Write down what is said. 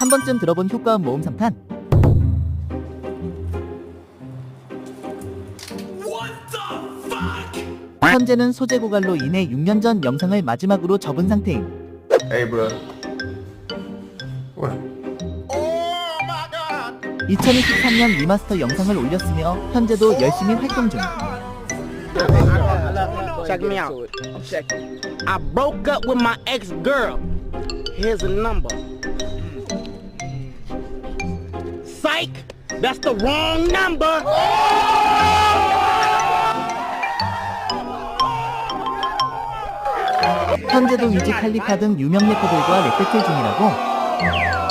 한 번쯤 들어본 효과음 모음 3탄. 현재는 소재 고갈로 인해 6년 전 영상을 마지막으로 접은 상태임. Hey, bro. What? 2023년 리마스터 영상을 올렸으며 현재도 열심히 활동 중. Check me out. I broke up with my ex-girl. Here's a number. Psych! That's the wrong number! 현재도 위즈 칼리파 등 유명 래퍼들과 랩 배틀 중이라고.